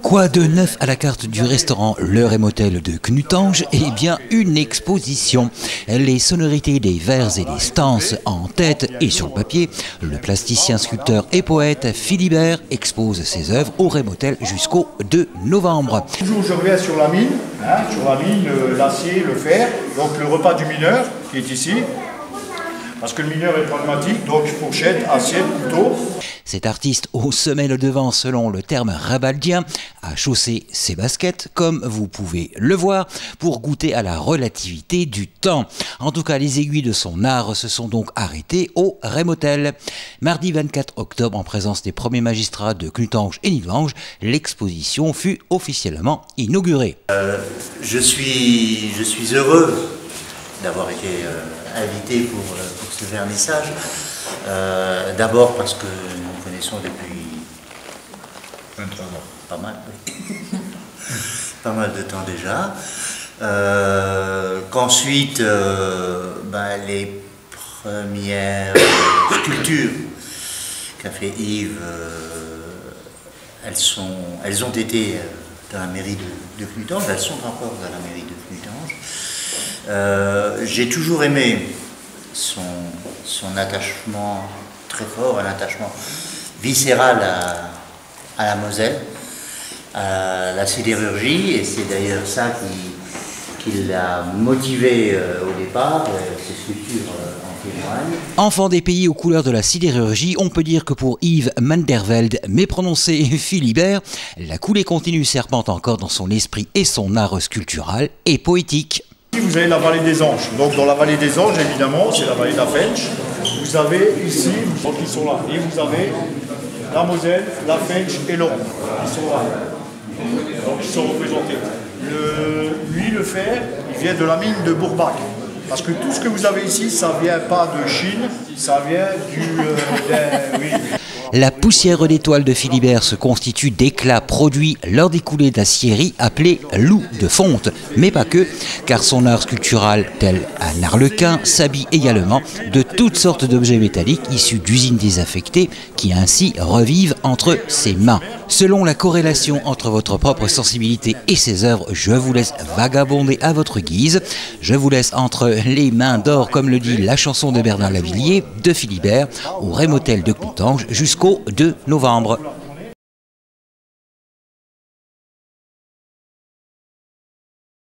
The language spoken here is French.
Quoi de neuf à la carte du restaurant Le Rémotel de Knutange? Eh bien, une exposition. Les sonorités des vers et des stances en tête et sur le papier, le plasticien, sculpteur et poète Philibert expose ses œuvres au Rémotel jusqu'au 2 novembre. Toujours je reviens sur la mine, l'acier, le fer, donc le repas du mineur qui est ici. Parce que le mineur est pragmatique, donc fourchette, assiette, couteau. Cet artiste aux semelles de vent, selon le terme rabaldien, a chaussé ses baskets, comme vous pouvez le voir, pour goûter à la relativité du temps. En tout cas, les aiguilles de son art se sont donc arrêtées au Rémotel. Mardi 24 octobre, en présence des premiers magistrats de Knutange et Nilvange, l'exposition fut officiellement inaugurée. Je suis heureux d'avoir été invité pour ce vernissage. D'abord parce que nous nous connaissons depuis 23 ans. Pas mal, oui. Pas mal de temps déjà. Qu'ensuite, les premières sculptures qu'a fait Yves, elles ont été dans la mairie de Knutange, elles sont encore dans la mairie de Knutange. J'ai toujours aimé son attachement très fort, un attachement viscéral à la Moselle, à la sidérurgie, et c'est d'ailleurs ça qui l'a motivé au départ, ces sculptures en témoignent. Enfant des pays aux couleurs de la sidérurgie, on peut dire que pour Yves Manderveld, mais prononcé Philibert, la coulée continue serpente encore dans son esprit et son art sculptural et poétique. Vous avez la vallée des Anges. Donc dans la vallée des Anges, évidemment, c'est la vallée de la Fench. Vous avez ici, donc ils sont là. Et vous avez la Moselle, la Fench et l'Orne. Ils sont là. Donc ils sont représentés. Le fer, il vient de la mine de Bourbach. Parce que tout ce que vous avez ici, ça vient pas de Chine, ça vient oui. La poussière d'étoiles de Philibert se constitue d'éclats produits lors des coulées d'acierie appelées loups de fonte. Mais pas que, car son art sculptural, tel un arlequin, s'habille également de toutes sortes d'objets métalliques issus d'usines désaffectées qui ainsi revivent entre ses mains. Selon la corrélation entre votre propre sensibilité et ses œuvres, je vous laisse vagabonder à votre guise. Je vous laisse entre les mains d'or, comme le dit la chanson de Bernard Lavilliers, de Philibert, au Rémotel de Knutange jusqu'au 2 novembre.